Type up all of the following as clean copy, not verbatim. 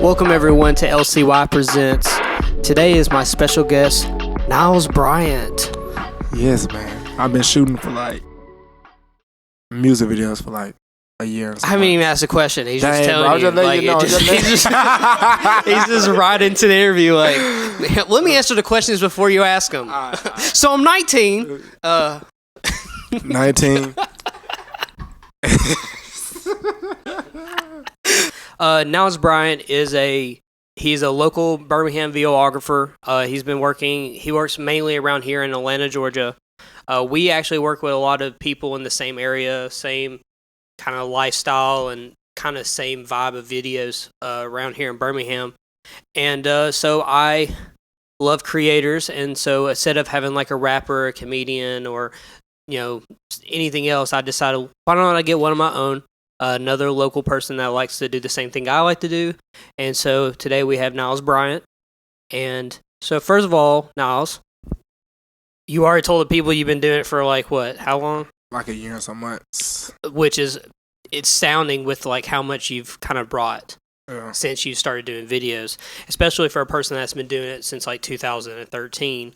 Welcome everyone to LCY Presents. Today is my special guest, Niles Bryant. Yes, man. I've been shooting for music videos for a year. I haven't even asked a question. He's just telling you. He's just right into the interview. Let me answer the questions before you ask them. So I'm 19. 19. Niles Bryant he's a local Birmingham videographer. He works mainly around here in Atlanta, Georgia. We actually work with a lot of people in the same area, same kind of lifestyle and kind of same vibe of videos around here in Birmingham. And so I love creators, and so instead of having a rapper, a comedian, or anything else, I decided, why don't I get one of my own? Another local person that likes to do the same thing I like to do. And so today we have Niles Bryant. And so first of all, Niles, you already told the people you've been doing it for how long? Like a year and some months. Which is, it's sounding with how much you've kind of brought since you started doing videos, especially for a person that's been doing it since 2013,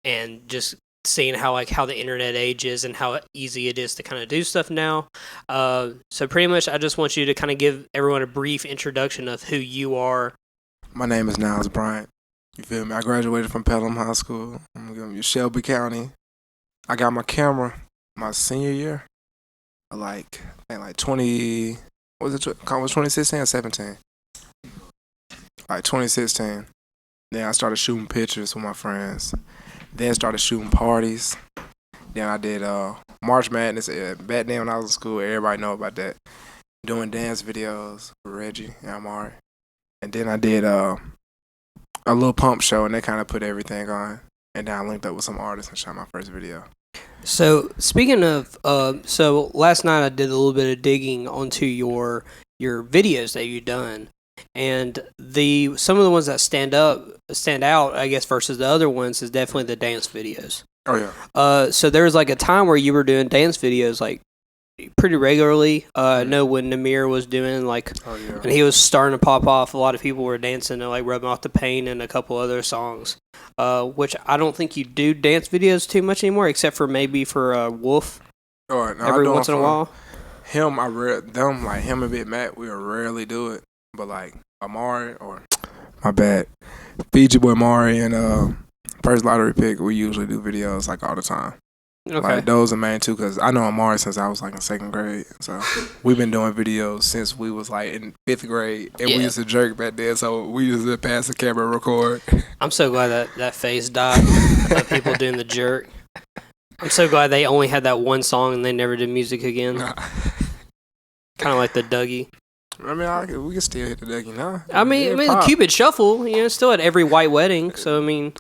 and just seeing how the internet age is and how easy it is to kind of do stuff now. So pretty much I just want you to kind of give everyone a brief introduction of who you are. My name is Niles Bryant. You feel me? I graduated from Pelham High School. I'm going to Shelby County. I got my camera my senior year. I think 20, was it 2016 or 17? 2016. Then I started shooting pictures with my friends. Then started shooting parties. Then I did March Madness. Back then when I was in school, everybody know about that. Doing dance videos with Reggie and Amari. And then I did a little pump show, and they kind of put everything on. And then I linked up with some artists and shot my first video. So speaking of, so last night I did a little bit of digging onto your videos that you've done. And some of the ones that stand out, I guess, versus the other ones is definitely the dance videos. Oh yeah. So there was a time where you were doing dance videos pretty regularly. I know when Namir was doing and he was starting to pop off, a lot of people were dancing to rubbing off the pain and a couple other songs. Which I don't think you do dance videos too much anymore, except for maybe for Wolf. Every once in a while. Him, him and Big Mac, we rarely do it. But Amari, or my bad, Fiji Boy Amari and First Lottery Pick, we usually do videos all the time. Okay. Those are main two, because I know Amari since I was in second grade. So we've been doing videos since we was in fifth grade, and we used to jerk back then. So we used to pass the camera and record. I'm so glad that phase died of people doing the jerk. I'm so glad they only had that one song and they never did music again. Kind of like the Dougie. I mean, we can still hit the Dougie now. I mean, the Cupid Shuffle, still at every white wedding. So, I mean.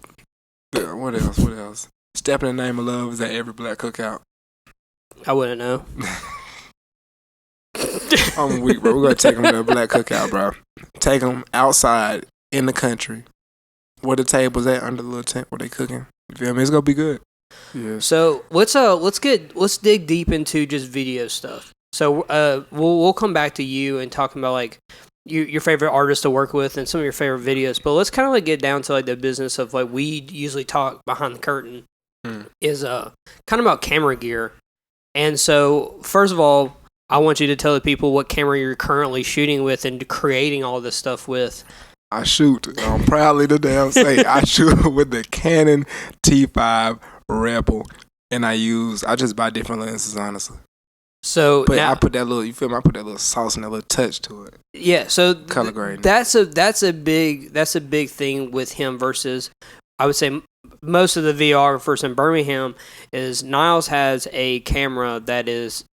Yeah, what else? Step in the Name of Love is at every black cookout. I wouldn't know. I'm weak, bro. We're going to take them to a black cookout, bro. Take them outside in the country where the table's at, under the little tent where they cooking. You feel me? It's going to be good. Yeah. So, let's dig deep into just video stuff. So we'll come back to you and talking about your favorite artists to work with and some of your favorite videos. But let's kind of get down to the business of we usually talk behind the curtain is kind of about camera gear. And so first of all, I want you to tell the people what camera you're currently shooting with and creating all this stuff with. I shoot. I'm proudly to damn say I shoot with the Canon T5 Rebel, and I just buy different lenses, honestly. So but now, I put that little, you feel me? I put that little sauce and that little touch to it. Yeah, so color grading. That's a big thing with him versus, I would say, most of the videographers in Birmingham is Niles has a camera that is,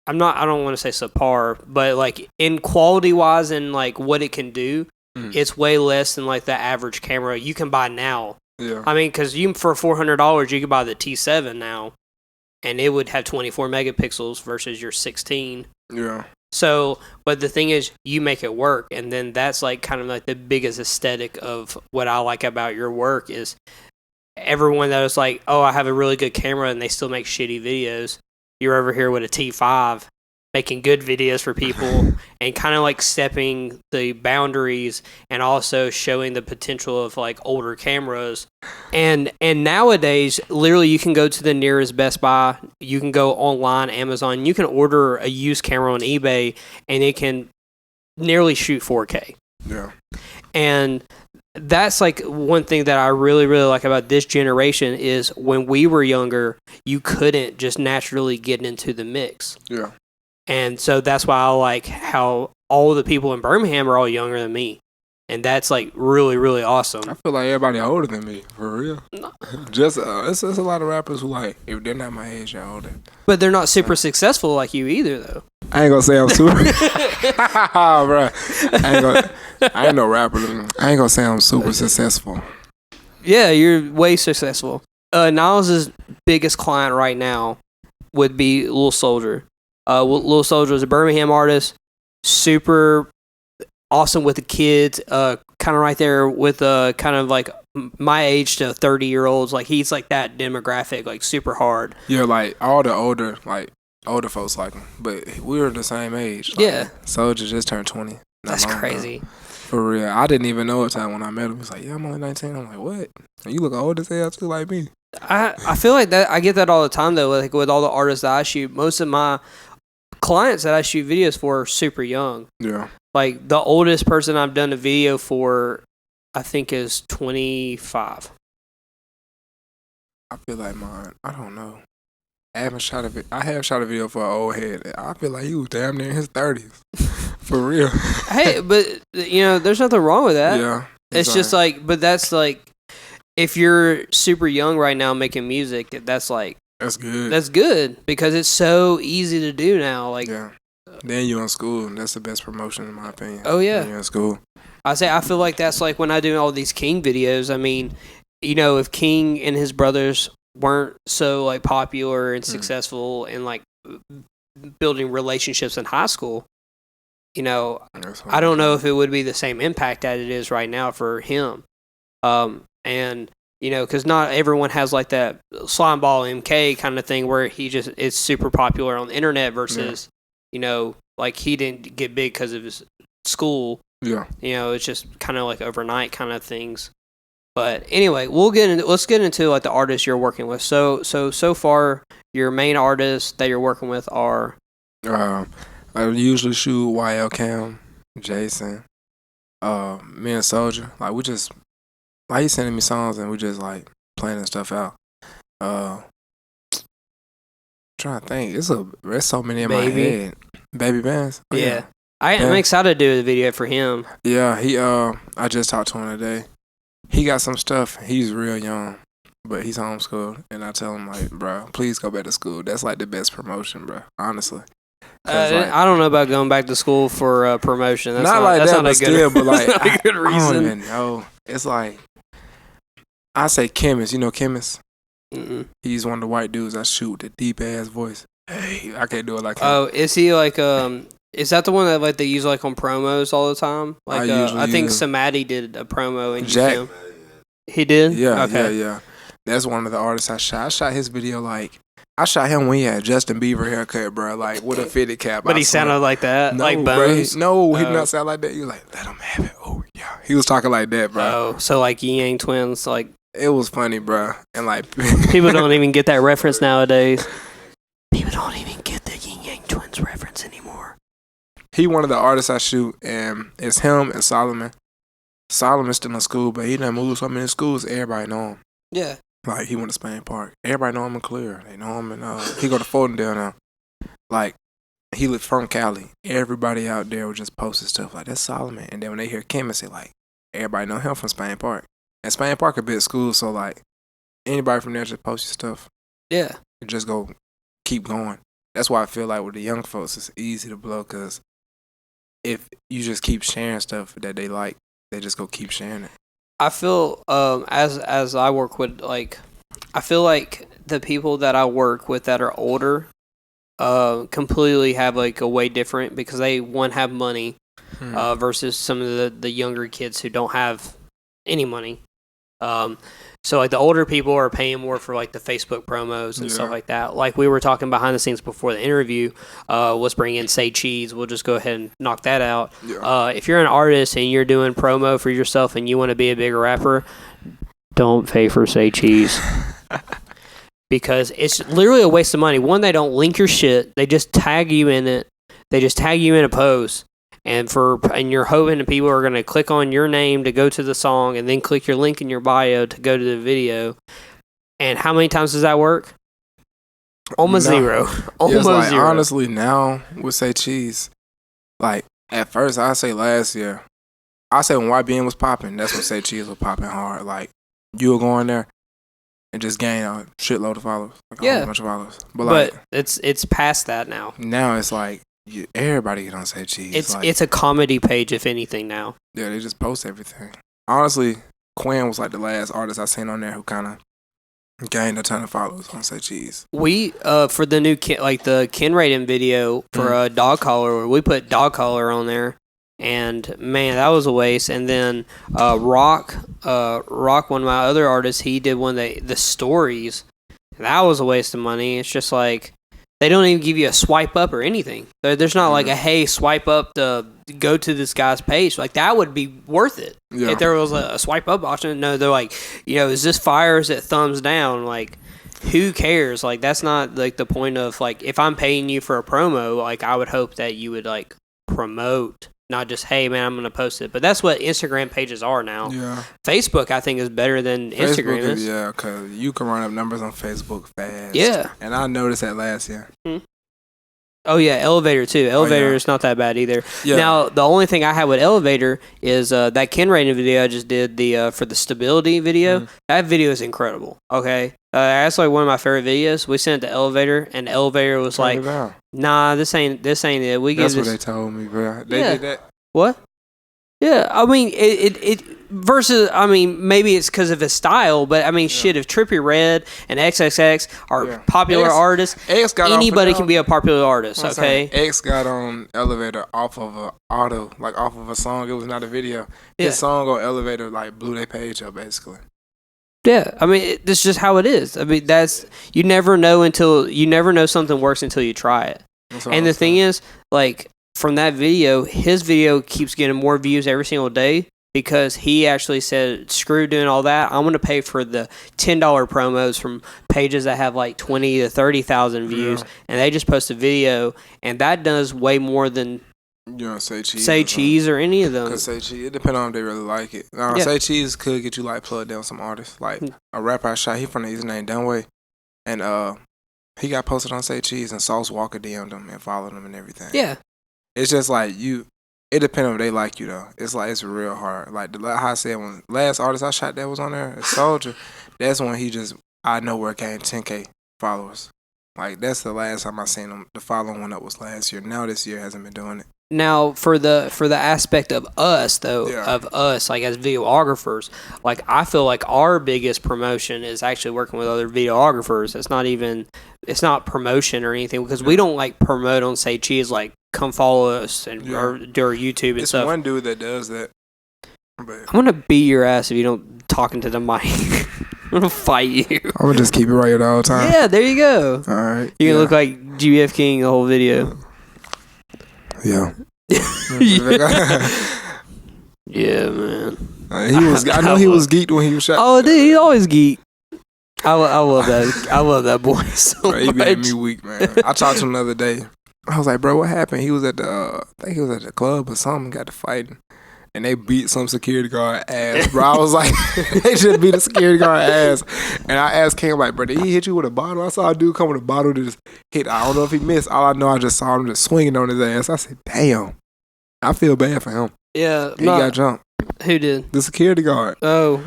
I don't want to say subpar, but in quality wise and what it can do, it's way less than the average camera you can buy now. Yeah. I mean, because for $400 you could buy the T7 now. And it would have 24 megapixels versus your 16. Yeah. So, but the thing is, you make it work. And then that's kind of the biggest aesthetic of what I like about your work is everyone that is oh, I have a really good camera and they still make shitty videos. You're over here with a T5 making good videos for people and kind of like stepping the boundaries and also showing the potential of like older cameras. And nowadays, literally, you can go to the nearest Best Buy, you can go online, Amazon, you can order a used camera on eBay, and it can nearly shoot 4K. Yeah. And that's like one thing that I really, really like about this generation is when we were younger, you couldn't just naturally get into the mix. Yeah. And so that's why I like how all the people in Birmingham are all younger than me. And that's like really, really awesome. I feel like everybody older than me, for real. Just it's a lot of rappers who like, if they're not my age, they're older. But they're not super successful like you either, though. I ain't gonna say I'm super. Bro, I ain't no rapper. I ain't gonna say I'm super successful. Yeah, you're way successful. Niles' biggest client right now would be Luh Soldier. Luh Soldier is a Birmingham artist, super awesome with the kids, kind of right there with kind of like my age to 30-year-olds. Like he's like that demographic, like super hard. Yeah, like all the older folks like him, but we were the same age. Like, yeah, Soldier just turned 20. That's crazy. For real, I didn't even know at the time when I met him. He's like, "Yeah, I'm only 19." I'm like, "What? You look old as hell too, like me." I feel like that. I get that all the time though. Like with all the artists that I shoot, most of my clients that I shoot videos for are super young. Yeah. Like the oldest person I've done a video for, I think, is 25. I feel like mine. I don't know. I have shot a video for an old head. I feel like he was damn near in his 30s. For real. Hey, but there's nothing wrong with that. Yeah. It's just like, but that's like, if you're super young right now making music, that's like. That's good. That's good because it's so easy to do now. Like, yeah. Then you're in school. That's the best promotion in my opinion. Oh yeah. When you're in school. I feel like that's like when I do all these King videos. I mean, if King and his brothers weren't so like popular and successful and like building relationships in high school, I don't know if it would be the same impact that it is right now for him. And because not everyone has like that slime ball MK kind of thing where he just is super popular on the internet versus, like he didn't get big because of his school. Yeah. It's just kind of like overnight kind of things. But anyway, let's get into like the artists you're working with. So far, your main artists that you're working with are. I usually shoot YL Cam, Jason, me and Soldier. Like we just. Like he's sending me songs and we just like planning stuff out. Trying to think, there's so many in my head. Baby Bands. Oh, yeah. I'm excited to do the video for him. Yeah, he I just talked to him today. He got some stuff. He's real young, but he's homeschooled, and I tell him like, bro, please go back to school. That's like the best promotion, bro. Honestly. I don't know about going back to school for promotion. That's not like that's that, not but still, but like not a good reason. I don't even know. It's like. I say Chemist. You know Chemist? Mm-mm. He's one of the white dudes I shoot with the deep ass voice. Hey, I can't do it like him. Oh, is he like is that the one that like they use like on promos all the time? Like I think Samadi did a promo and Jack. Him. He did? Yeah, okay. yeah. That's one of the artists I shot. I shot his video like I shot him when he had Justin Bieber haircut, bro. Like with a fitted cap. But he sounded like that, no, like Bones. Bro, he did not sound like that. He was like, let him have it. Oh yeah, he was talking like that, bro. Oh, so like Yin Yang Twins, like. It was funny, bro. And like people don't even get that reference nowadays. People don't even get the Yin Yang Twins reference anymore. He one of the artists I shoot, and it's him and Solomon. Solomon's still in school, but he done moved so many schools. Everybody know him. Yeah. Like he went to Spain Park. Everybody know him in Clear. They know him, and he go to Fordendale now. Like he lived from Cali. Everybody out there would just post his stuff like that's Solomon, and then when they hear Chemist, they like everybody know him from Spain Park. And Spain Park a big school, so like anybody from there just post your stuff. Yeah. And just go keep going. That's why I feel like with the young folks, it's easy to blow because if you just keep sharing stuff that they like, they just go keep sharing it. I feel as I work with I feel like the people that I work with that are older completely have like a way different because they have money versus some of the younger kids who don't have any money. So like the older people are paying more for like the Facebook promos and stuff like that. Like we were talking behind the scenes before the interview, let's bring in Say Cheese. We'll just go ahead and knock that out. Yeah. If you're an artist and you're doing promo for yourself and you want to be a bigger rapper, don't pay for Say Cheese. Because it's literally a waste of money. One, they don't link your shit. They just tag you in it. They just tag you in a post. And you're hoping that people are going to click on your name to go to the song and then click your link in your bio to go to the video. And how many times does that work? Almost zero. Almost like, zero. Honestly, now with Say Cheese, like at first I say last year, I say when YBN was popping, that's when Say Cheese was popping hard. Like you were going there and just gain a shitload of followers. Like a whole bunch of followers. But like, it's past that now. Now it's like, everybody get on Say Cheese. It's a comedy page, if anything, now. Yeah, they just post everything. Honestly, Quinn was like the last artist I seen on there who kind of gained a ton of followers on Say Cheese. We for the new the Ken Raiden video for Dog Collar, we put Dog Collar on there, and man, that was a waste. And then Rock, one of my other artists, he did one of the stories. That was a waste of money. It's just like, they don't even give you a swipe up or anything. There's not like a, hey, swipe up to go to this guy's page. Like, that would be worth it if there was a swipe up option. No, they're like, is this fire? Is it thumbs down? Like, who cares? Like, that's not like the point of, like, if I'm paying you for a promo, like, I would hope that you would like promote, not just, hey, man, I'm going to post it. But that's what Instagram pages are now. Yeah. Facebook, I think, is better than Instagram is. Yeah, because you can run up numbers on Facebook fast. Yeah. And I noticed that last year. Oh, yeah, Elevator, too. Elevator is not that bad either. Yeah. Now, the only thing I had with Elevator is that Ken Raiden video I just did for the stability video. That video is incredible, okay? That's like one of my favorite videos. We sent it to Elevator, and Elevator was like, nah, this ain't it. That's what they told me, bro. They did that. What? Yeah, I mean, it versus, I mean, maybe it's because of his style, but I mean, shit, if Trippie Redd and XXX are popular artists, anybody can be a popular artist, okay? X got on Elevator off of off of a song. It was not a video. His song on Elevator, like, blew their page up, basically. Yeah, I mean, that's just how it is. I mean, you never know something works until you try it. And the thing is, like, from that video, his video keeps getting more views every single day because he actually said, screw doing all that. I'm going to pay for the $10 promos from pages that have like 20 to 30,000 views. And they just post a video, and that does way more than Say Cheese or any of them. Because Say Cheese, it depends on if they really like it. Now, Say Cheese could get you like plugged in with some artists. Like a rapper I shot, he from the East named Dunway. And he got posted on Say Cheese, and Sauce Walker DM'd him and followed him and everything. Yeah. It's just like it depends on if they like you though. It's like, it's real hard. Like how I said, when last artist I shot that was on there, Soldier, that's when I know where it came 10K followers. Like that's the last time I seen him. The following one up was last year. Now this year hasn't been doing it. Now for the aspect of us though, of us like as videographers, like I feel like our biggest promotion is actually working with other videographers. It's not promotion or anything because we don't like promote on Say Cheese like come follow us and or do our YouTube and stuff. It's one dude that does that. But I'm gonna beat your ass if you don't talk into the mic. I'm gonna fight you. I'm gonna just keep it right here the whole time. Yeah, there you go. All right. You can look like GBF King the whole video. Yeah. Yeah, man. I know he was geeked when he was shot. Oh, dude, he's always geeked. I love that. I love that boy so much. He made me weak, man. I talked to him the other day. I was like, bro, what happened? He was at I think he was at the club or something, got to fighting. And they beat some security guard ass, bro. I was like, they just beat a security guard ass. And I asked King, like, bro, did he hit you with a bottle? I saw a dude come with a bottle to just hit. I don't know if he missed. All I know, I just saw him just swinging on his ass. I said, damn. I feel bad for him. Yeah. He got jumped. Who did? The security guard. Oh.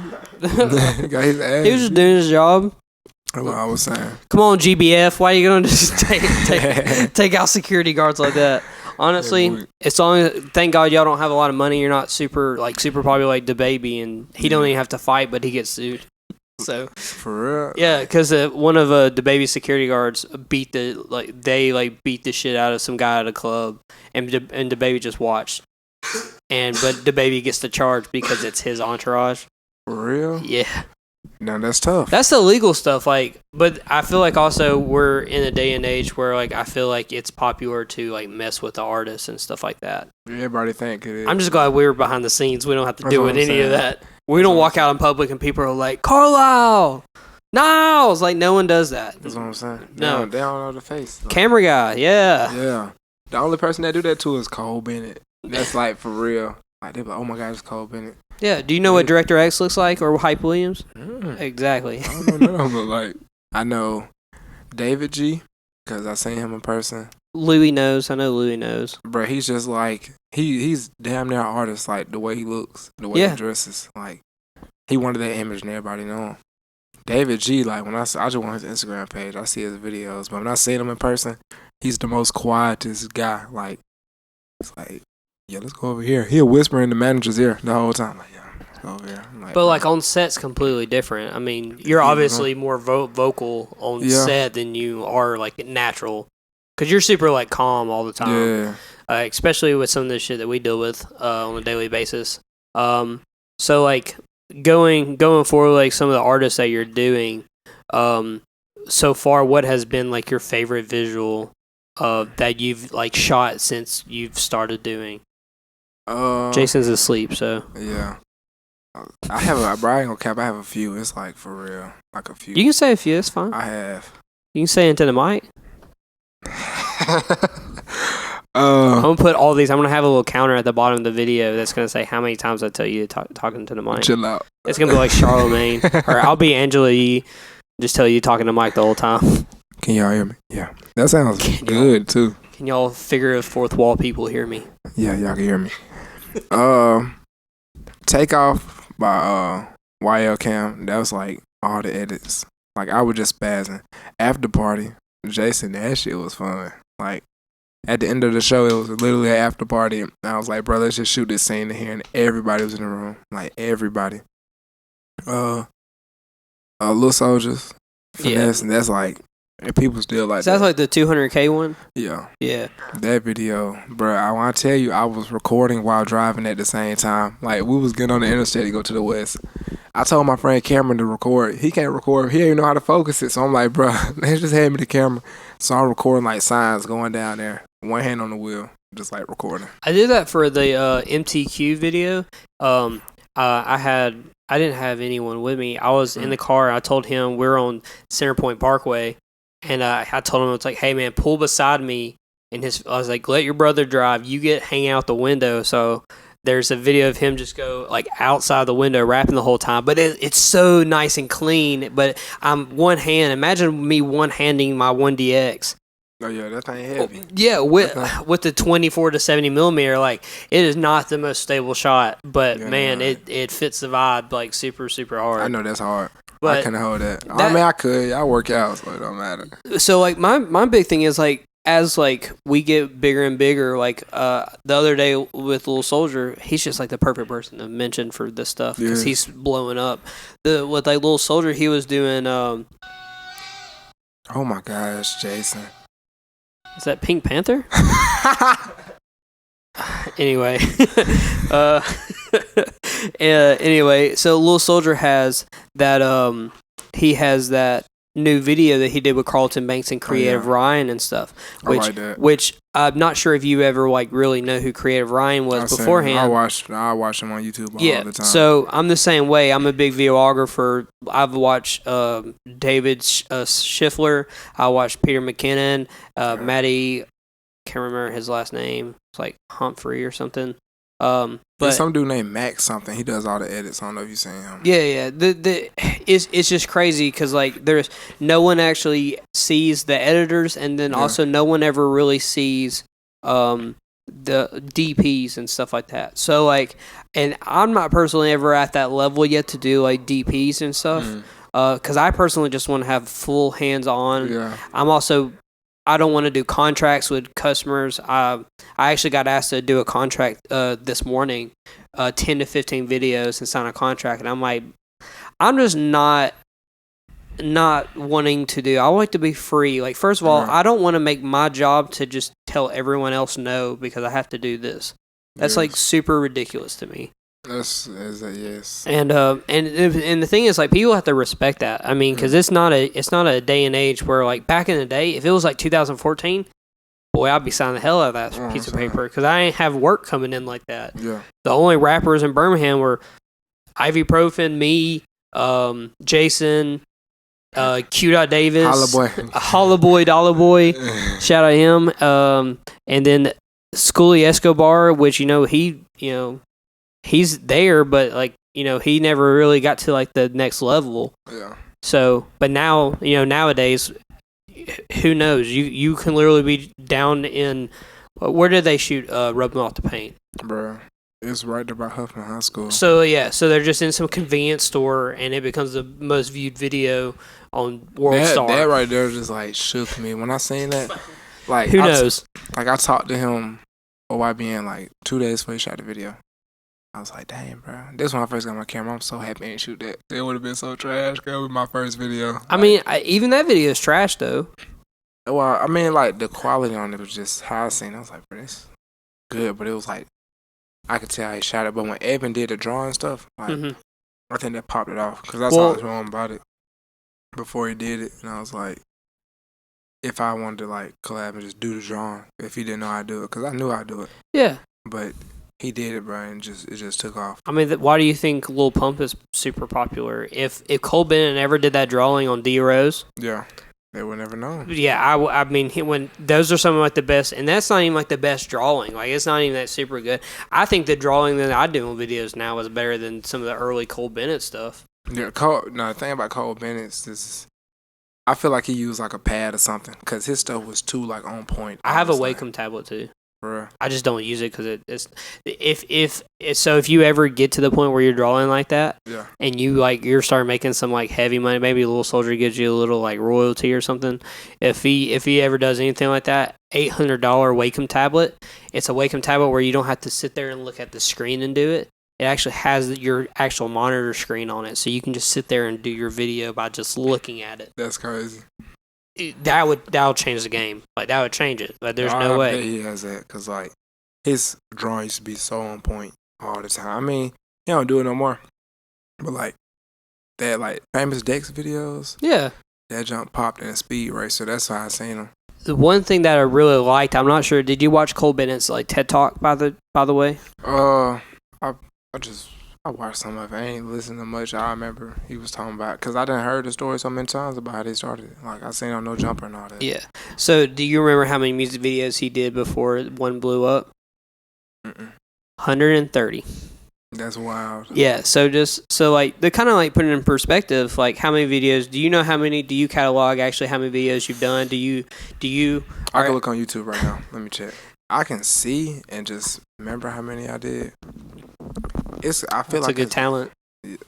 He got his ass. He was just doing his job. That's what I was saying. Come on, GBF. Why are you going to just take out security guards like that? Honestly, it's only thank God y'all don't have a lot of money. You're not super popular like DaBaby, and he don't even have to fight, but he gets sued. So for real, yeah, because one of DaBaby's security guards beat the shit out of some guy at a club, and DaBaby just watched, but DaBaby gets the charge because it's his entourage. For real? Yeah. No, that's tough. That's the legal stuff, like, but I feel like also we're in a day and age where, like, I feel like it's popular to, like, mess with the artists and stuff like that. Everybody think it is. I'm just glad we're behind the scenes. We don't have to That's deal what with I'm any of saying. that. We don't walk out in public and people are like, Carlisle, Niles. Like, no one does that. That's what I'm saying. No. They don't know the face. Like, Camera guy, yeah. yeah. The only person that do that to is Cole Bennett. That's like for real. Like they be like, oh my God, it's Cole Bennett. Yeah, do you know what Director X looks like or Hype Williams? Exactly. I don't know none, but like I know David G because I seen him in person. Louis knows. I know Louis knows. Bro, he's just like he's damn near an artist. Like the way he looks, the way he dresses. Like he wanted that image and everybody know him. David G, like when I just went his Instagram page, I see his videos, but when I seen him in person, he's the most quietest guy. Like it's like, yeah, let's go over here. He'll whisper in the manager's ear the whole time. Like, yeah, let's go over here. Like, but like on set's completely different. I mean, you're obviously more vocal on set than you are like natural, because you're super like calm all the time. Yeah. Especially with some of the shit that we deal with on a daily basis. So like going forward, like some of the artists that you're doing, so far, what has been like your favorite visual that you've like shot since you've started doing? Jason's asleep, so yeah. I have a Brian cap. I have a few. It's like for real, like a few. You can say a few. It's fine. I have. You can say into the mic. I'm gonna put all these. I'm gonna have a little counter at the bottom of the video that's gonna say how many times I tell you talking to the mic. Chill out. It's gonna be like Charlemagne, or I'll be Angela Yee. Just tell you talking to Mike the whole time. Can y'all hear me? Yeah, that sounds good too. Can y'all figure of fourth wall people hear me? Yeah, y'all can hear me. Takeoff by YL Cam. That was like all the edits. Like I was just spazzing. After party, Jason, that shit was fun. Like at the end of the show, it was literally an after party. And I was like, bro, let's just shoot this scene in here, and everybody was in the room. Like everybody. Luh Soldiers, finesse, and that's like, and people still like that. That's like the 200K one? Yeah. Yeah. That video, bro, I want to tell you, I was recording while driving at the same time. Like, we was getting on the interstate to go to the west. I told my friend Cameron to record. He can't record. He didn't even know how to focus it. So I'm like, bro, let's just hand me the camera. So I'm recording like signs going down there. One hand on the wheel, just like recording. I did that for the MTQ video. I didn't have anyone with me. I was in the car. I told him we're on Center Point Parkway, and I told him, it's like, hey man, pull beside me. And I was like, let your brother drive. You hang out the window. So there's a video of him just go like outside the window, rapping the whole time. But it's so nice and clean. But I'm one hand. Imagine me one handing my 1DX. Oh yeah, that thing heavy. Yeah, with the 24 to 70 millimeter, like it is not the most stable shot, but man, it fits the vibe like super super hard. I know that's hard. But I couldn't hold that. I mean, I could. I work out, so it don't matter. So like my big thing is like as like we get bigger and bigger, like the other day with Luh Soldier, he's just like the perfect person to mention for this stuff because he's blowing up. With like Luh Soldier, he was doing. Oh my gosh, Jason. Is that Pink Panther? Anyway. Anyway, so Luh Soldier has that he has that new video that he did with Carlton Banks and Creative Ryan and stuff. Which I'm not sure if you ever like really know who Creative Ryan was beforehand. I watch him on YouTube all the time. So I'm the same way. I'm a big videographer. I've watched David Schiffler. I watched Peter McKinnon, Matty, can't remember his last name. It's like Humphrey or something. But there's some dude named Max something. He does all the edits. I don't know if you've seen him. Yeah. It's just crazy because like there's no one actually sees the editors, and then also no one ever really sees the DPs and stuff like that. So like, and I'm not personally ever at that level yet to do like DPs and stuff. Because I personally just want to have full hands on. Yeah. I don't want to do contracts with customers. I actually got asked to do a contract this morning, 10 to 15 videos and sign a contract. And I'm like, I'm just not wanting to do. I like to be free. Like, first of all, I don't want to make my job to just tell everyone else no because I have to do this. That's like super ridiculous to me. Is a yes. And the thing is, like, people have to respect that. I mean, because it's not a day and age where, like, back in the day, if it was like 2014, boy, I'd be signing the hell out of that piece of paper because I ain't have work coming in like that. Yeah. The only rappers in Birmingham were Ibuprofen, me, Jason, Q. Davis, Holla Boy, Dollar Boy, shout out him, and then Schoolie Escobar, which he's there, but like he never really got to like the next level. Yeah. So, but now nowadays, who knows? You can literally be down in where did they shoot Rubbing Off the Paint, bro? It's right there by Huffman High School. So yeah, so they're just in some convenience store, and it becomes the most viewed video on World Star. That right there just like shook me when I seen that. Like who knows? I talked to him OYBN like 2 days before he shot the video. I was like, damn, bro. This when I first got my camera. I'm so happy I didn't shoot that. It would have been so trash, girl, with my first video. I mean, even that video is trash though. Well, I mean, like the quality on it was just how I seen it. I was like, bro, this good, but it was like. I could tell he shot it, but when Evan did the drawing stuff, like I think that popped it off because that's all I was wrong about it before he did it, and I was like, if I wanted to like collab and just do the drawing, if he didn't know how to do it, because I knew how to do it, yeah, but he did it, bro, and it just took off. I mean, why do you think Lil Pump is super popular? If Cole Bennett ever did that drawing on D Rose, yeah. They would never know. Yeah, I mean, when those are some of like the best, and that's not even like the best drawing. Like it's not even that super good. I think the drawing that I do on videos now is better than some of the early Cole Bennett stuff. Yeah, the thing about Cole Bennett is, I feel like he used like a pad or something because his stuff was too like on point. I have a Wacom tablet too. Bruh. I just don't use it because if you ever get to the point where you're drawing like that, yeah, and you're starting making some like heavy money, maybe Luh Soldier gives you a little like royalty or something. If he ever does anything like that, $800 Wacom tablet. It's a Wacom tablet where you don't have to sit there and look at the screen and do it. It actually has your actual monitor screen on it, so you can just sit there and do your video by just looking at it. That's crazy. That would change the game. Like that would change it. Like there's no way. I bet he has that because like his drawing used to be so on point all the time. I mean, he don't do it no more. But like that, like Famous Dex videos. Yeah. That jump popped in a speed racer. That's why I seen him. The one thing that I really liked, I'm not sure. Did you watch Cole Bennett's like TED Talk by the way? I watched some of it. I ain't listened to much. I remember he was talking about because I done heard the story so many times about how they started. Like I seen on No Jumper and all that. Yeah. So do you remember how many music videos he did before one blew up? 130. That's wild. Yeah. So like they kind of like put it in perspective. Like how many videos? Do you know how many? Do you catalog actually how many videos you've done? Do you? I can look on YouTube right now. Let me check. I can see and just remember how many I did. I feel like it's a good talent.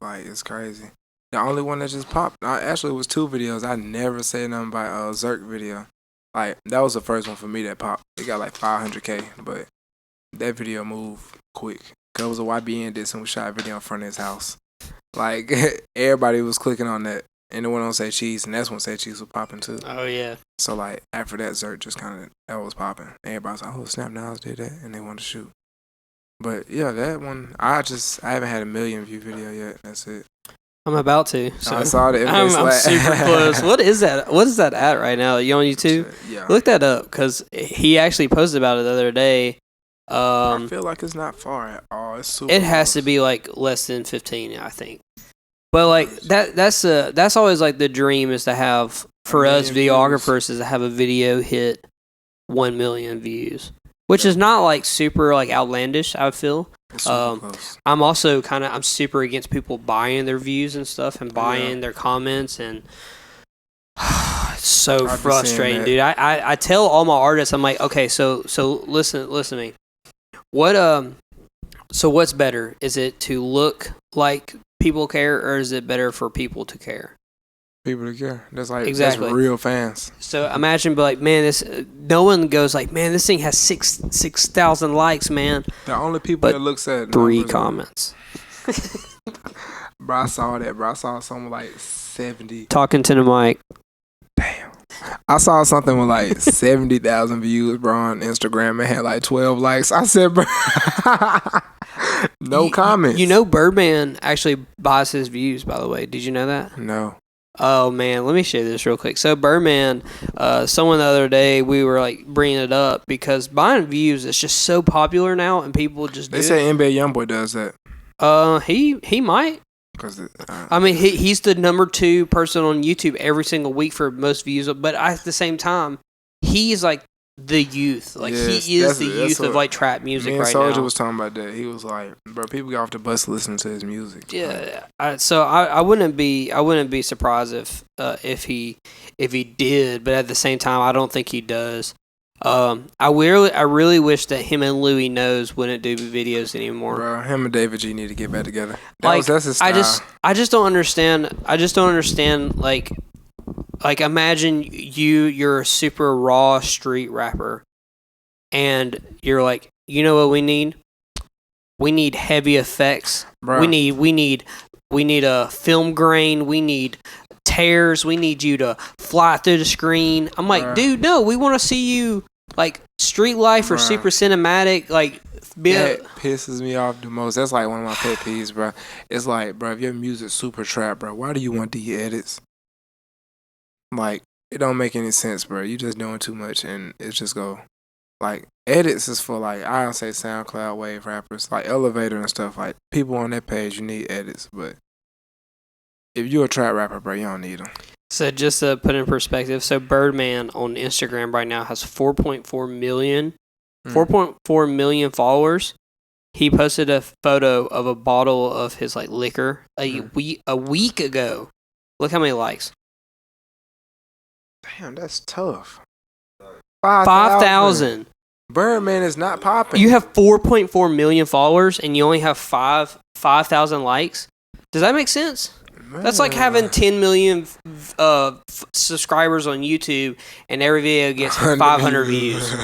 Like it's crazy. The only one that just popped, actually, it was 2 videos. I never said nothing about Zerk video. Like that was the first one for me that popped. It got like 500K, but that video moved quick. Cause it was a YBN did some shot video in front of his house. Like everybody was clicking on that, and the one on Say Cheese, and that's when Say Cheese was popping too. Oh yeah. So like after that, Zerk just kind of that was popping. Everybody was like, "Oh snap, Niles did that," and they wanted to shoot. But yeah, that one I haven't had a 1 million view video yet. That's it. I'm about to. So I saw it. I'm super close. What is that? What is that at right now? You on YouTube? Yeah. Look that up because he actually posted about it the other day. I feel like it's not far at all. It's super. It has to be like less than 15, I think. But like that's always like the dream is to have for us videographers is to have a video hit 1 million views. Which is not like super like outlandish, I feel. I'm also I'm super against people buying their views and stuff and buying their comments and it's so frustrating, dude. I tell all my artists, I'm like, okay, so listen to me. So what's better? Is it to look like people care or is it better for people to care? People to care. That's like exactly. That's real fans. So imagine, but like, man, no one goes like, man, this thing has 6,000 likes, man. The only people that looks at 3 comments. Bro, I saw that. Bro, I saw something like 70. Talking to the mic. Damn. I saw something with like 70,000 views, bro, on Instagram and had like 12 likes. I said, bro, No comments. You know, Birdman actually buys his views. By the way, did you know that? No. Oh man, let me show you this real quick. So Birdman, someone the other day we were like bringing it up because buying views is just so popular now, and people just They say NBA YoungBoy does that. He might. I mean, he's the number 2 person on YouTube every single week for most views. But at the same time, he's like the youth. Like he is the youth of like trap music right now. Soldier was talking about that. He was like, bro, people get off the bus listening to his music. Yeah. So I wouldn't be surprised if he did. But at the same time, I don't think he does. I really wish that him and Louis Knows wouldn't do videos anymore. Bro, him and David G need to get back together. That's his style. I just don't understand. Like imagine you're a super raw street rapper, and you're like, you know what we need? We need heavy effects. Bro. We need a film grain. We need tears. We need you to fly through the screen. I'm like, dude, no, we want to see you like street life or super cinematic. Like, that pisses me off the most. That's like one of my pet peeves, bro. It's like, bro, if your music's super trap, bro, why do you want the edits? Like, it don't make any sense, bro. You just doing too much, and it just go. Like, edits is for, like, I don't say SoundCloud wave rappers, like Elevator and stuff. Like, people on that page, you need edits, but if you're a trap rapper, bro, you don't need them. So just to put in perspective, so Birdman on Instagram right now has 4.4 million followers. He posted a photo of a bottle of his like liquor a week ago. Look how many likes. Damn, that's tough. 5,000. Birdman is not popping. You have 4.4 million followers and you only have 5,000 likes. Does that make sense? Man. That's like having 10 million subscribers on YouTube and every video gets 500 views.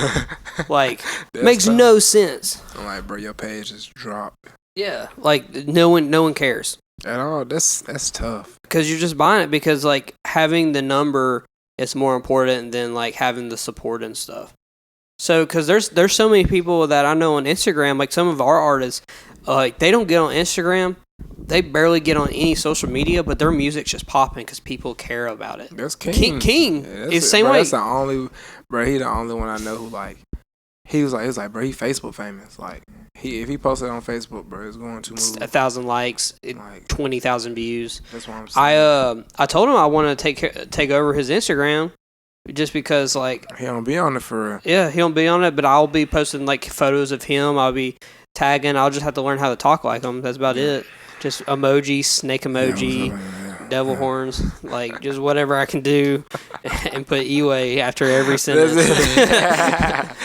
Like, makes tough. No sense. I'm like, bro, your page is dropped. Yeah, like no one cares at all. That's tough. Because you're just buying it because like having the number is more important than like having the support and stuff. So, because there's so many people that I know on Instagram, like some of our artists, like they don't get on Instagram. They barely get on any social media, but their music's just popping because people care about it. That's King. King yeah, is the same way. That's the only, bro. He the only one I know who like. He was like, bro, he Facebook famous. Like, if he posted on Facebook, bro, it's going to move. 1,000 likes, like 20,000 views. That's what I'm saying. I told him I want to take over his Instagram, just because like he don't be on it for real. Yeah, he don't be on it, but I'll be posting like photos of him. I'll be tagging. I'll just have to learn how to talk like him. That's about it. Just emoji, snake emoji. Devil horns, like just whatever I can do, and put Eway after every sentence.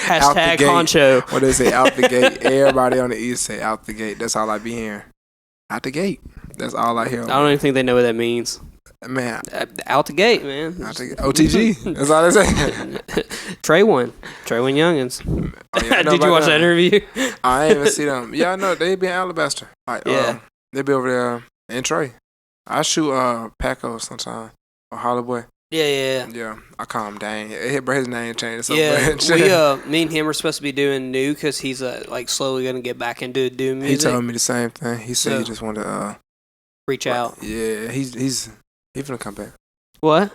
Hashtag honcho. What they say, out the gate. Everybody on the east say out the gate. That's all I be hearing. Out the gate. That's all I hear. I don't even think they know what that means. Man, out the gate, man. OTG. That's all they say. Trey One Youngins. Oh, yeah, did you watch that interview? I ain't even see them. Yeah, I know they be in Alabaster. Like, yeah, they be over there in Trey. I shoot Paco sometime or Hollow Boy. Yeah. I call him Dang. His name changed so much. Me and him are supposed to be doing new because he's like slowly gonna get back into doing music. He told me the same thing. He said he just wanted to reach out. Yeah, he's gonna come back. What?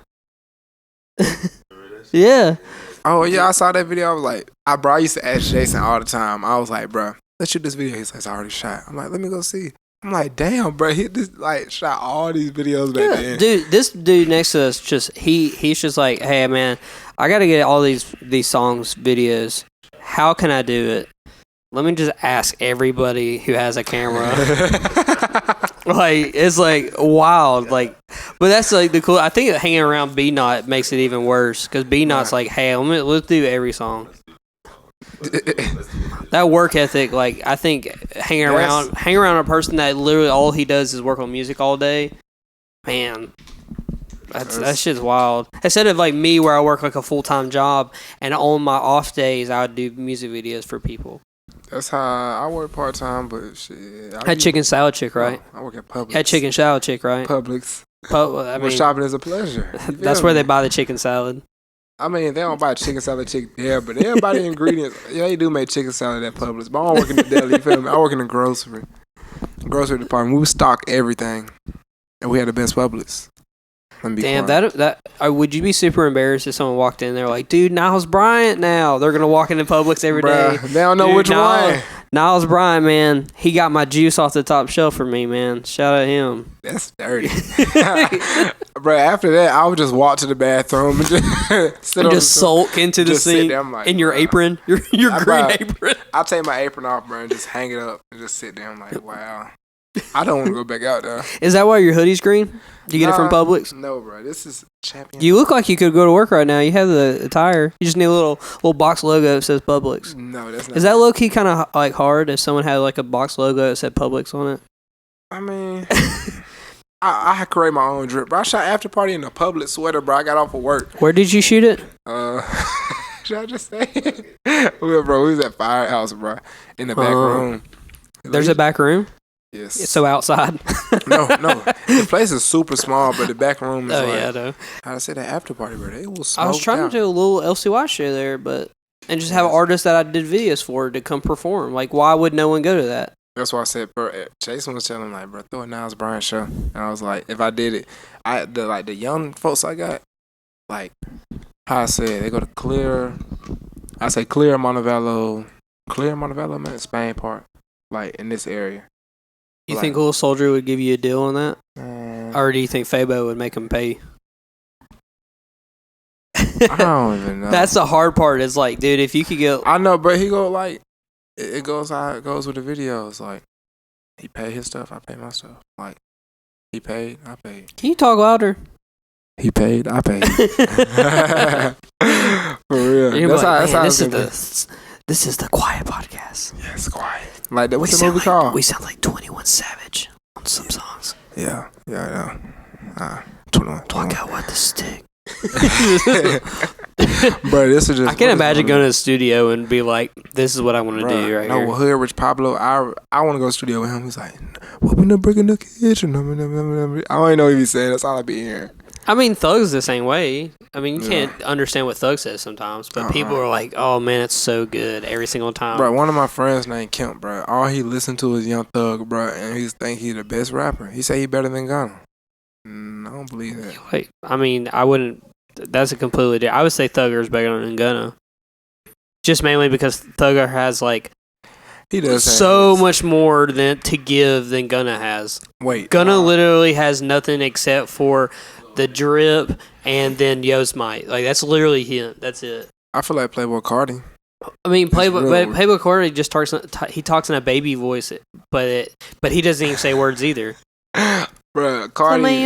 Yeah. Oh yeah, I saw that video. I was like, I used to ask Jason all the time. I was like, bro, let's shoot this video. He's like, it's already shot. I'm like, let me go see. I'm like, damn, bro, he just like shot all these videos back then. Dude, this dude next to us he's just like, hey man, I gotta get all these songs videos. How can I do it? Let me just ask everybody who has a camera. Like, it's like wild. Like, but that's like the cool. I think hanging around B Knot makes it even worse because B Knot's like, hey, let's do every song. That work ethic, like I think hanging around a person that literally all he does is work on music all day, man, that shit's wild. Instead of like me where I work like a full-time job and on my off days I would do music videos for people. That's how I work part-time, but shit. Had chicken salad chick, right? I work at Publix. Had chicken salad chick, right? Publix. I mean, shopping is a pleasure. That's where they buy the chicken salad. I mean, they don't buy chicken salad there, but everybody ingredients. Yeah, they do make chicken salad at Publix. But I don't work in the deli. You feel me? I work in the grocery department. We stock everything, and we had the best Publix. Damn, that would you be super embarrassed if someone walked in there like, dude, Niles Bryant now? They're gonna walk into Publix every day. They don't know which one. Niles Bryant, man, he got my juice off the top shelf for me, man. Shout out him. That's dirty. Bro, after that, I would just walk to the bathroom and just sulk into the sink there, like, in your apron, your green apron. I'll take my apron off, bro, and just hang it up and just sit there. I'm like, wow. I don't want to go back out there. Is that why your hoodie's green? Do you get it from Publix? No, bro. This is Champion. You look like you could go to work right now. You have the attire. You just need a little box logo that says Publix. No, that's not. Is that low key kind of like hard if someone had like a box logo that said Publix on it? I mean, I create my own drip, bro. I shot after party in a Publix sweater, bro. I got off of work. Where did you shoot it? Should I just say? Bro, we was at Firehouse, bro, in the back room. There's a back room? Yes. So outside? No. The place is super small, but the back room is yeah, no. How to say that after party, bro? It was. I was trying to do a little LCY show there, and just have artists that I did videos for to come perform. Like, why would no one go to that? That's why I said, bro. Jason was telling like, bro, throw a Niles Bryant show, and I was like, if I did it, the young folks I got, like, how I said, they go to Clear. I say Clear Montevallo, man, Spain Park, like in this area. You think Luh Soldier would give you a deal on that? Or do you think Fabo would make him pay? I don't even know. That's the hard part. Is like, dude, if you could go. I know, but he go like, it goes how it goes with the videos. Like, he paid his stuff, I pay my stuff. Like, he paid, I paid. Can you talk louder? He paid, I paid. For real. That's how this is the quiet podcast. Yeah, it's quiet. Like that. What's the movie called? We sound like 21 Savage on some songs. Yeah, I know. 21. Talk out with the stick. Bro, this is just. I can't imagine going to the studio and be like, "This is what I want to do right here." No, Hood Rich Pablo. I want to go to the studio with him. He's like, "What we not breaking the kitchen?" I don't even know what he's saying. That's all I be hearing. I mean, Thug's the same way. I mean, you can't understand what Thug says sometimes, but people are like, "Oh man, it's so good every single time." Bro, one of my friends named Kemp, bro. All he listened to is Young Thug, bro, and he think he's the best rapper. He say he better than Gunna. I don't believe that. Wait, I mean, I wouldn't. That's a completely different. I would say Thugger is better than Gunna, just mainly because Thugger has like he does so much more to give than Gunna has. Wait, Gunna literally has nothing except for the drip and then Yosemite. Like that's literally him. That's it. I feel like Playboy Cardi. I mean, Playboy Cardi just talks. He talks in a baby voice, but he doesn't even say words either. Bro, Cardi.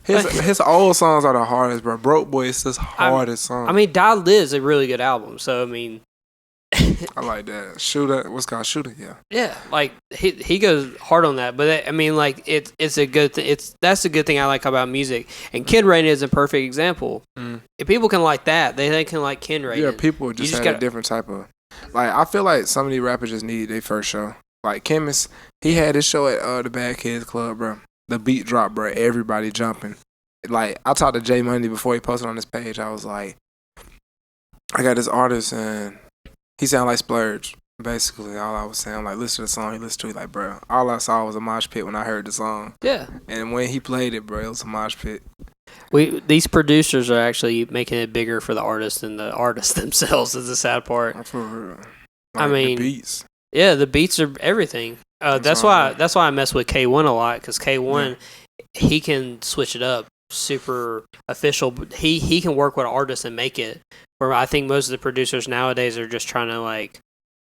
His old songs are the hardest, bro. Broke Boy is his hardest song. I mean, Die Liz is a really good album. So I mean, I like that. Shooter, what's called Shooter? Yeah. Yeah, like he goes hard on that, but I mean, like it's a good thing. That's a good thing I like about music. And Kid Raiden is a perfect example. If people can like that, they can like Kid Raiden. Yeah, people just have a different type of. Like I feel like some of these rappers just need their first show. Like Chemist, he had his show at the Bad Kids Club, bro. The beat drop, bro. Everybody jumping. Like I talked to Jay Money before he posted on his page. I was like, I got this artist and he sound like Splurge. Basically, all I was saying, like, listen to the song. He listened to it, like, bro. All I saw was a mosh pit when I heard the song. Yeah. And when he played it, bro, it was a mosh pit. These producers are actually making it bigger for the artists than the artists themselves. Is the sad part. For real. Like, I mean, the beats. Yeah, the beats are everything. That's why I mess with K1 a lot because K1 he can switch it up. Super official. He can work with artists and make it. Where I think most of the producers nowadays are just trying to like,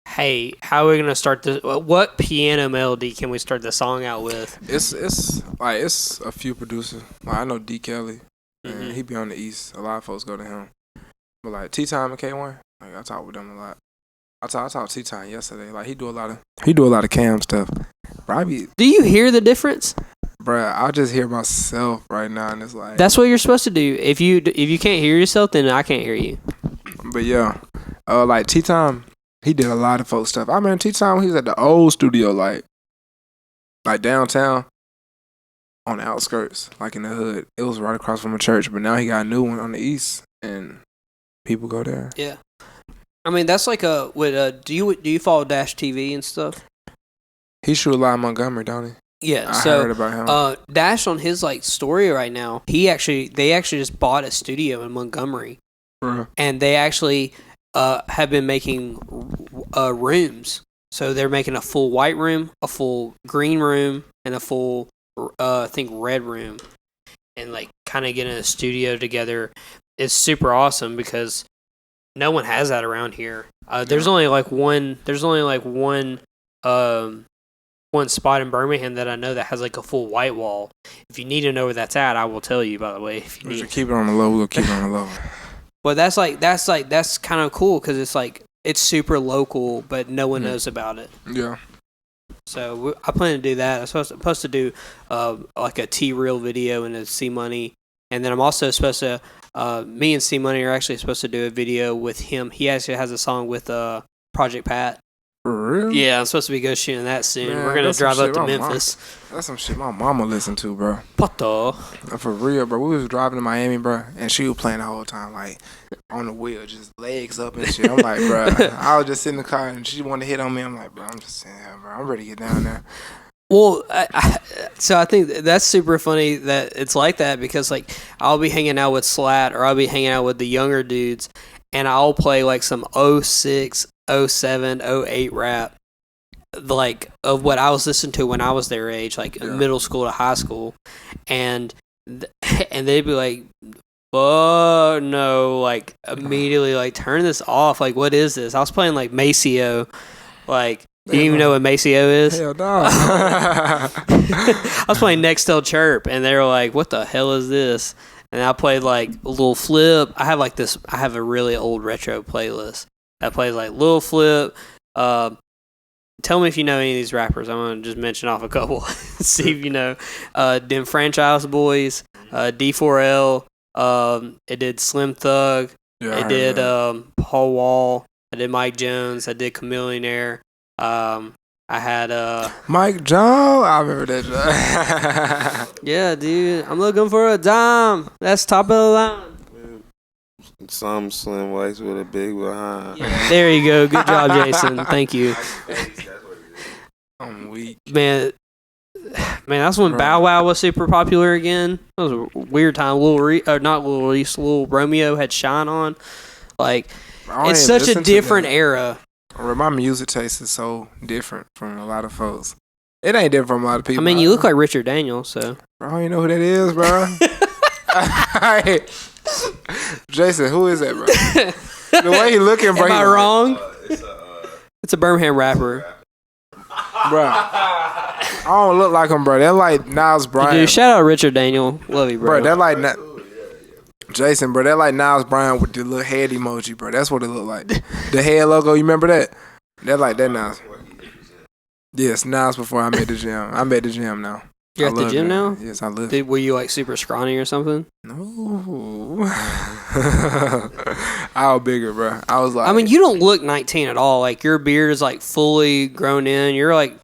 hey, how are we gonna start this? What piano melody can we start the song out with? It's a few producers. Like I know D Kelly, and he be on the East. A lot of folks go to him. But like T-Time and K1, like I talk with them a lot. I talked to T-Time yesterday. Like he do a lot of cam stuff. Bro, do you hear the difference? Bruh, I just hear myself right now, and it's like that's what you're supposed to do. If you can't hear yourself, then I can't hear you. But yeah, like T-Time, he did a lot of folk stuff. I remember T-Time, he was at the old studio, like downtown, on the outskirts, like in the hood. It was right across from a church, but now he got a new one on the east, and people go there. Yeah. I mean, that's like do you follow Dash TV and stuff? He shoot a lot in Montgomery, don't he? Yeah, I heard about him. Dash on his like story right now. They actually just bought a studio in Montgomery, and they actually have been making rooms. So they're making a full white room, a full green room, and a full I think red room, and like kind of getting a studio together. It's super awesome because no one has that around here. There's only like one. There's only like one spot in Birmingham that I know that has like a full white wall. If you need to know where that's at, I will tell you. By the way, if you need. Keep it on the low. We'll keep it on the low. Well, that's kind of cool because it's like it's super local, but no one knows about it. Yeah. So I plan to do that. I'm supposed to do like a T-Reel video and a C-Money, and then I'm also supposed to. Me and C-Money are actually supposed to do a video with him. He actually has a song with Project Pat. For real? Yeah, I'm supposed to be go shooting that soon. Man, we're gonna drive up to Memphis. That's some shit my mama listen to, bro. Pato. For real, bro. We was driving to Miami, bro, and she was playing the whole time, like on the wheel, just legs up and shit. I'm like, bro. I was just sitting in the car and she wanted to hit on me. I'm like, bro, I'm just saying, bro. I'm ready to get down there. Well, so I think that's super funny that it's like that because like I'll be hanging out with Slat or I'll be hanging out with the younger dudes, and I'll play like some 06, 07, 08 rap, like of what I was listening to when I was their age, like middle school to high school, and they'd be like, "Oh no!" Like immediately, like turn this off. Like what is this? I was playing like Maceo, like. Do you even know what Maceo is? Hell no. I was playing Nextel Chirp, and they were like, "What the hell is this?" And I played like Lil Flip. I have a really old retro playlist that plays like Lil Flip. Tell me if you know any of these rappers. I'm gonna just mention off a couple. See if you know. Them Franchise Boys, D4L. It did Slim Thug. Yeah, it did Paul Wall. I did Mike Jones. I did Chameleonaire. I had Mike Jones. I remember that. Yeah, dude. I'm looking for a dime. That's top of the line. Some slim whites with a big behind. Yeah. There you go. Good job, Jason. Thank you. I'm weak. Man, that's when Bow Wow was super popular again. That was a weird time. Lil Romeo had Shine on. Like, it's such a different era. My music taste is so different from a lot of folks. It ain't different from a lot of people. I mean, you look like Richard Daniels, so. Bro, I don't even know who that is, bro. Jason, who is that, bro? The way he looking, bro. Am I wrong? It's a Birmingham rapper. Bro, I don't look like him, bro. They're like Niles Bryant. Dude, shout out Richard Daniel. Love you, bro. Bro, they're like Jason, bro. They're like Niles Bryant with the little head emoji, bro. That's what it look like. The head logo, you remember that? They're like that Niles. Yes, Niles before I made the gym. I'm at the gym now. You're at the gym now? Yes, I love it. Were you like super scrawny or something? No. I was bigger, bro. I was like. I mean, you don't look 19 at all. Like, your beard is like fully grown in. You're like,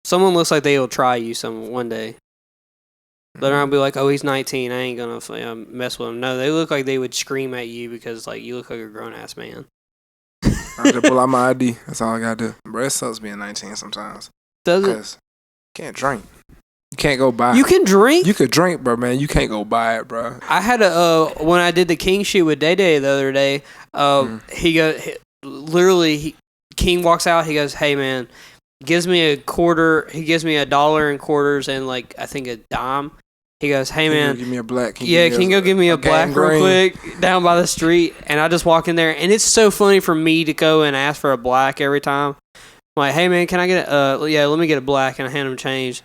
someone looks like they will try you one day. They're not gonna be like, "Oh, he's 19. I ain't gonna mess with him." No, they look like they would scream at you because like you look like a grown ass man. I just pull out my ID. That's all I gotta do. Bro, it sucks being 19 sometimes. Does it? Because you can't drink. You can't go buy. You can drink. You could drink, bro, man. You can't go buy it, bro. I had when I did the King shoot with Day Day the other day. King walks out. He goes, "Hey, man." Gives me a quarter. He gives me $1 in quarters and like I think a dime. He goes, "Hey man, give me a black." Can you go give me a black real quick down by the street?" And I just walk in there, and it's so funny for me to go and ask for a black every time. I'm like, "Hey man, can I get let me get a black," and I hand him change.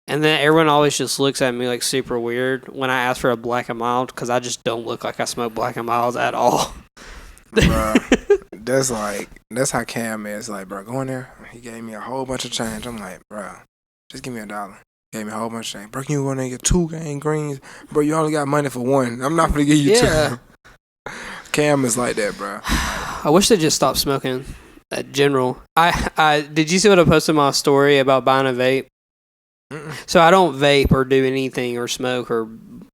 And then everyone always just looks at me like super weird when I ask for a black and mild because I just don't look like I smoke black and milds at all. Bruh, that's how Cam is. Like, bro, go in there. He gave me a whole bunch of change. I'm like, bro, just give me $1. Gave me a whole bunch of change. Bro, can you go in there and get 2 gang greens? Bro, you only got money for 1. I'm not gonna give you 2. Cam is like that, bro. I wish they just stopped smoking. General. I did you see what I posted my story about buying a vape? Mm-mm. So I don't vape or do anything or smoke or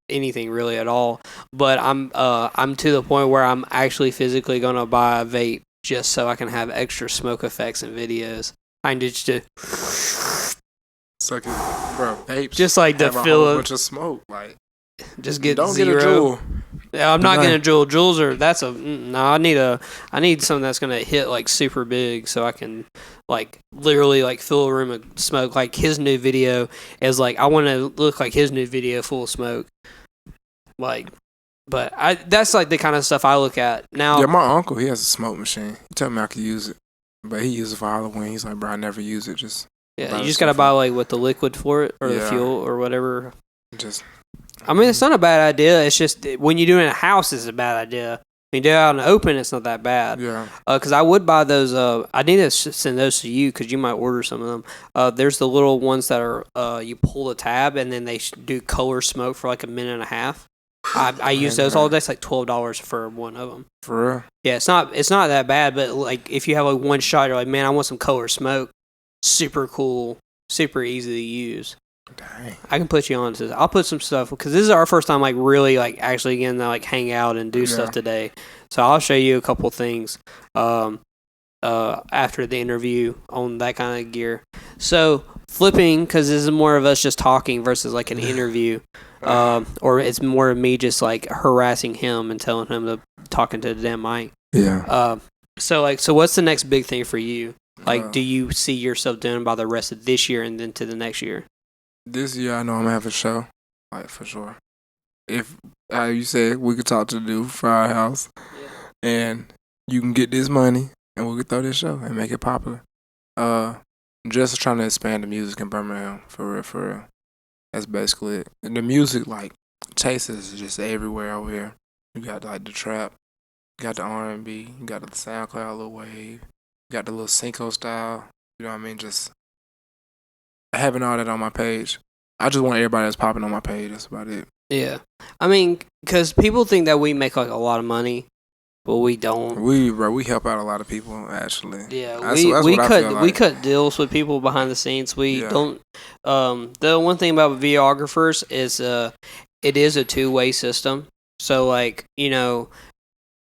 anything really at all. But I'm to the point where I'm actually physically gonna buy a vape just so I can have extra smoke effects in videos. I can just Suck it, bro. Vapes. Just like the have feel a whole of bunch of smoke. Like, just get don't zero. get a Juul. Yeah, I'm not getting a Juul. Juuls are no. I need something that's gonna hit like super big so I can like literally like fill a room of smoke. Like his new video is like I want to look like his new video full of smoke. Like, but that's like the kind of stuff I look at now. Yeah, my uncle, he has a smoke machine. He told me I could use it, but he used it for Halloween. He's like, bro, I never use it. Just you just gotta buy like with the liquid for it or the fuel or whatever. I mean, it's not a bad idea. It's just when you do it in a house, it's a bad idea. When you do it out in the open, it's not that bad. Yeah. Because I would buy those. I need to send those to you because you might order some of them. There's the little ones that are you pull the tab and then they do color smoke for like a minute and a half. I use those all day. It's like $12 for one of them. For real? Yeah, it's not that bad. But like if you have like one shot, you're like, man, I want some color smoke. Super cool, super easy to use. Dang. I can put you on to this. I'll put some stuff because this is our first time like really like actually getting to like hang out and do stuff today. So I'll show you a couple things after the interview on that kind of gear. So flipping, because this is more of us just talking versus like an interview, or it's more of me just like harassing him and telling him to talking to the damn mic. Yeah. So what's the next big thing for you? Like, do you see yourself doing by the rest of this year and then to the next year? This year, I know I'm gonna have a show, like for sure. If you said we could talk to the dude for our house, and you can get this money, and we could throw this show and make it popular. Just trying to expand the music in Birmingham for real. That's basically it. And the music, like, taste is just everywhere over here. You got like the trap, you got the R&B, you got the SoundCloud Lil Wave, you got the little Cinco style. You know what I mean? Just having all that on my page. I just want everybody that's popping on my page. That's about it. Yeah. I mean, because people think that we make like a lot of money, but we don't. We help out a lot of people, actually. Yeah, that's what we cut deals with people behind the scenes. We don't. The one thing about videographers is it is a two-way system. So like, you know,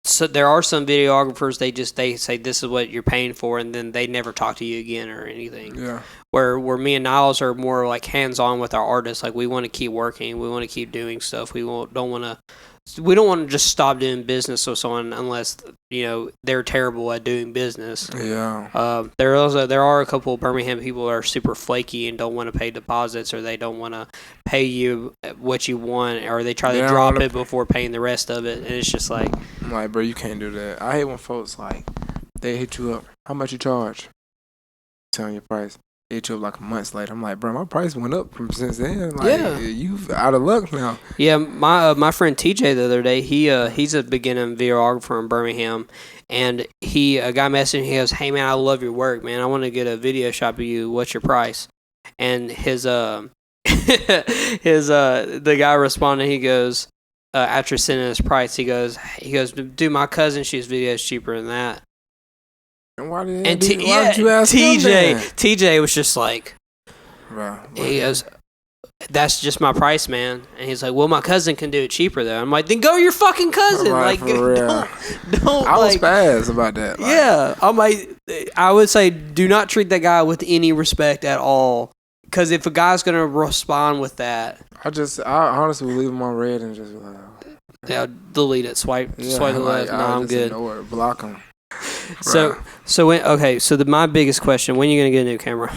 so there are some videographers they say this is what you're paying for, and then they never talk to you again or anything. Yeah. Where me and Niles are more like hands-on with our artists. Like we want to keep working, we want to keep doing stuff. We don't want to just stop doing business with someone unless they're terrible at doing business. Yeah. There are a couple of Birmingham people that are super flaky and don't want to pay deposits, or they don't want to pay you what you want, or they try to drop it before paying the rest of it, and it's just like, I'm like, bro, you can't do that. I hate when folks like they hit you up. How much you charge? Telling your price. They hit you up like months later. I'm like, bro, my price went up from since then. Like, you out of luck now. Yeah, my friend TJ the other day, he's a beginning videographer in Birmingham, and a guy messaged me. He goes, "Hey man, I love your work, man. I want to get a video shot of you. What's your price?" And his the guy responded. He goes, after sending his price, he goes, "Dude, my cousin shoots videos cheaper than that." And why did you ask him then? TJ was just like, bro, he goes, "That's just my price, man." And he's like, "Well, my cousin can do it cheaper though." I'm like, "Then go to your fucking cousin." Right, like, for real. don't. I was fast about that. Like, yeah, I'm like, I would say, do not treat that guy with any respect at all. Because if a guy's gonna respond with that, I honestly would leave him on red and just be like, yeah, delete it, swipe the left. No, I'm good. Block him. So my biggest question: when are you gonna get a new camera?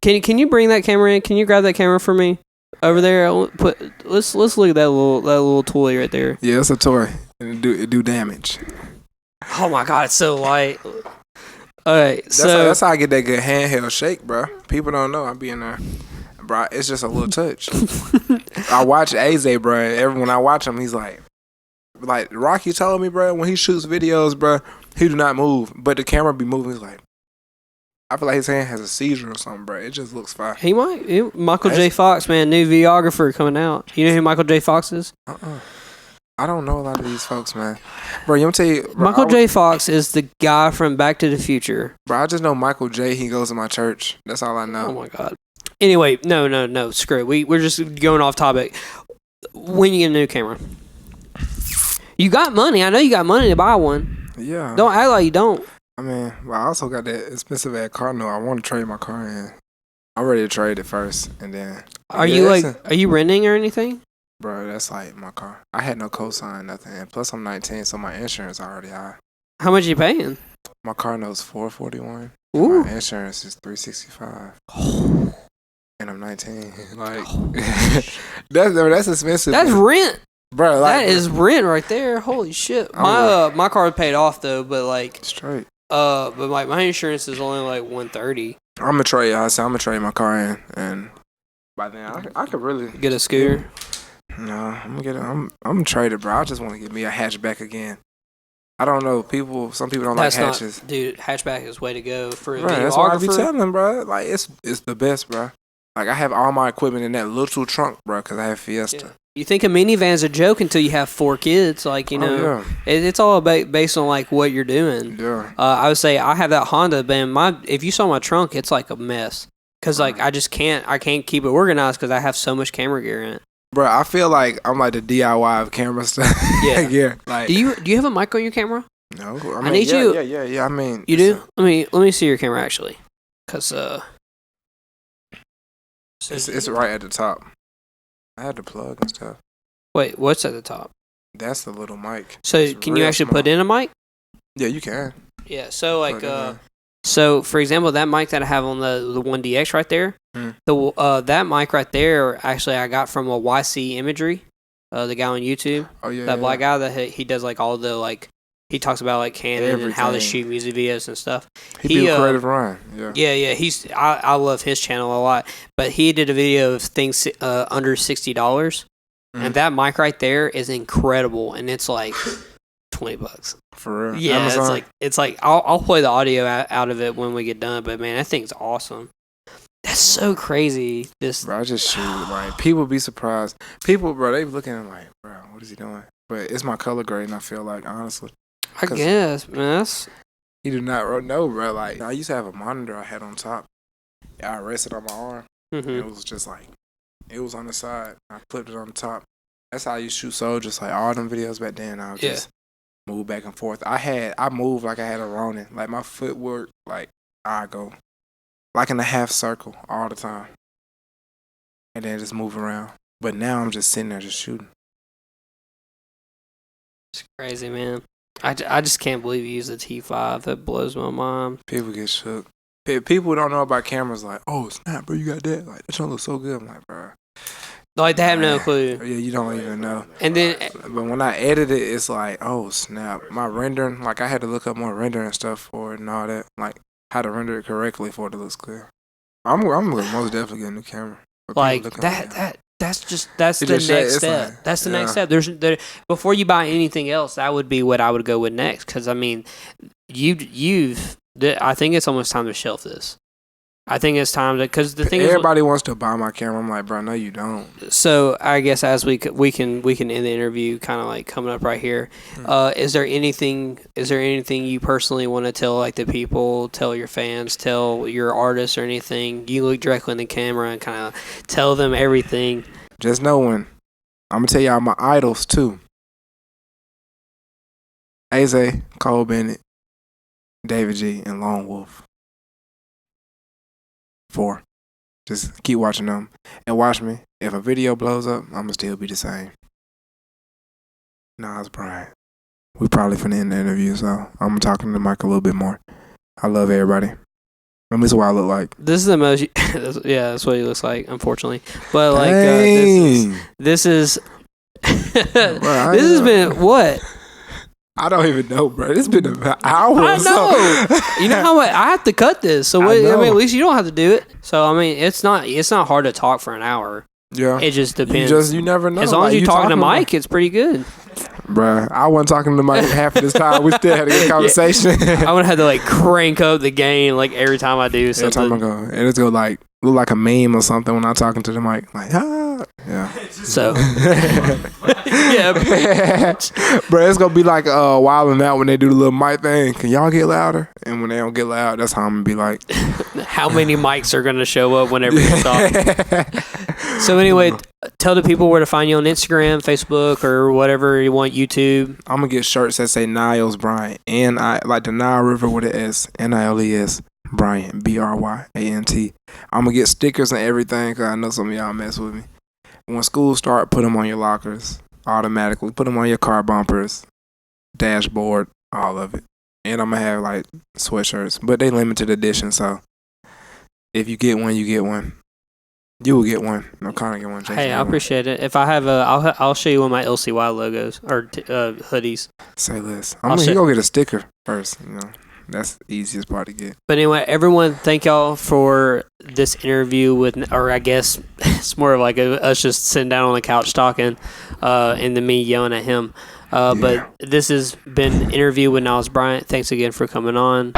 Can you bring that camera in? Can you grab that camera for me over there? Let's look at that little toy right there. Yeah, it's a toy, and it do damage. Oh my god, it's so light. All right, that's how I get that good handheld shake, bro. People don't know I be in there, bro. It's just a little touch. I watch Aze, bro. When I watch him, he's like Rocky told me, bro. When he shoots videos, bro, he do not move, but the camera be moving. He's like, I feel like his hand has a seizure or something, bro. It just looks fine. He might. Michael J. Fox, man, new videographer coming out. You know who Michael J. Fox is? I don't know a lot of these folks, man. Bro, you want to tell you, bro, Michael J. Fox is the guy from Back to the Future. Bro, I just know Michael J. He goes to my church. That's all I know. Oh my god. Anyway, no. Screw it. We're just going off topic. When you get a new camera, you got money. I know you got money to buy one. Yeah. Don't act like you don't. I mean, well, I also got that expensive ass car note. I want to trade my car in. I'm ready to trade it first, and then. Are you renting or anything? Bro, that's like my car. I had no cosign, nothing. And plus, I'm 19, so my insurance already high. How much you paying? My car note's $441. Ooh. My insurance is $365. And I'm 19. Like, that's expensive. That's rent. Bro, like, that is rent right there. Holy shit. My car paid off though, but like straight. But like my insurance is only like $130. I'm gonna trade. I'm gonna trade my car in, and by then I could really get a scooter. No, I'm gonna get. I'm gonna trade it, bro. I just want to get me a hatchback again. I don't know. Some people don't like hatches. Dude, hatchback is way to go for a videographer. That's what I be telling them, bro. Like it's the best, bro. Like I have all my equipment in that little trunk, bro, because I have Fiesta. Yeah. You think a minivan's a joke until you have 4 kids, like, you know. It's all based on like what you're doing. Yeah. I would say I have that Honda, but if you saw my trunk, it's like a mess because like I can't keep it organized because I have so much camera gear in it. Bro, I feel like I'm like the DIY of camera stuff. Yeah. Yeah. Like, do you have a mic on your camera? No. I need you. Yeah. I mean, you do. Let me see your camera actually, because it's right at the top. I had to plug and stuff. Wait, what's at the top? That's the little mic. So it's can you actually put in a mic? Yeah, you can. Yeah. So like so for example, that mic that I have on the 1DX right there, that mic right there, actually I got from a YC Imagery, the guy on YouTube. Oh yeah. That black guy that he does like all the like. He talks about like Canon and how to shoot music videos and stuff. He be a creative Ryan. Yeah. Yeah. I love his channel a lot. But he did a video of things under $60, and that mic right there is incredible, and it's like $20. For real. Yeah, Amazon? it's like I'll play the audio out of it when we get done. But man, that thing's awesome. That's so crazy. Bro, I just shoot. Like people be surprised. People, bro, they be looking at me like, bro, what is he doing? But it's my color grade, and I feel like honestly. I guess, man. He do not know, bro. Like I used to have a monitor I had on top. I rested on my arm. Mm-hmm. And it was just like it was on the side. I flipped it on the top. That's how I used to shoot soldiers. Like all them videos back then, I would just move back and forth. I moved like I had a Ronin. Like my footwork, like I go like in a half circle all the time, and then just move around. But now I'm just sitting there just shooting. It's crazy, man. I just can't believe you use a T5. That blows my mind. People get shook. People don't know about cameras. Like, oh snap, bro, you got that? Like that don't look so good. I'm like, bro. Like they have no clue. Yeah, you don't even know. And then, but when I edit it, it's like, oh snap. My rendering, like I had to look up more rendering stuff for it and all that. Like how to render it correctly for it to look clear. I'm most definitely get a new camera. Like that's the next step. Like, that's the next step. Before you buy anything else, that would be what I would go with next. Because I mean, I think it's almost time to shelf this. I think it's time to, because the thing everybody wants to buy my camera. I'm like, bro, no, you don't. So I guess as we can end the interview, kind of like coming up right here. Is there anything you personally want to tell like the people, tell your fans, tell your artists or anything? You look directly in the camera and kind of tell them everything. Just knowing, I'm gonna tell y'all my idols too. Aze, Cole Bennett, David G, and Lone Wolf. 4. Just keep watching them and watch me. If a video blows up, I'ma still be the same. Niles Bryant. We probably finna end the interview, so I'm talking to the mic a little bit more. I love everybody. And this is what I look like. This is the most. Yeah, that's what he looks like, unfortunately. But like, this is. This has been what? I don't even know, bro. It's been an hour. I know. So. You know how much I have to cut this, so I mean, at least you don't have to do it. So I mean, it's not hard to talk for an hour. Yeah, it just depends. You never know. As long as you talking to Mike, it's pretty good. Bruh, I wasn't talking to Mike half of this time. We still had a good conversation. I would have to like crank up the gain like every time I do something. Every time I go, and it's gonna like look like a meme or something when I'm talking to the mic. Like, Yeah. So, yeah. Bro, it's gonna be like Wild 'N Out when they do the little mic thing. Can y'all get louder? And when they don't get loud, that's how I'm gonna be like. How many mics are gonna show up whenever you talk? So anyway, tell the people where to find you on Instagram, Facebook, or whatever you want. YouTube. I'm gonna get shirts that say Niles Bryant, like the Nile River with an S, Niles Bryant, Bryant. I'm gonna get stickers and everything because I know some of y'all mess with me. When school start, put them on your lockers automatically. Put them on your car bumpers, dashboard, all of it. And I'm gonna have like sweatshirts, but they limited edition. So if you get one, you get one. You will get one. I'm kind of get one. Hey, I appreciate it. If I have I'll show you one of my LCY logos or hoodies. Say less. You go get a sticker first. You know, that's the easiest part to get. But anyway, everyone, thank y'all for this interview with, or I guess it's more of like us just sitting down on the couch talking, and then me yelling at him. But this has been an interview with Niles Bryant. Thanks again for coming on.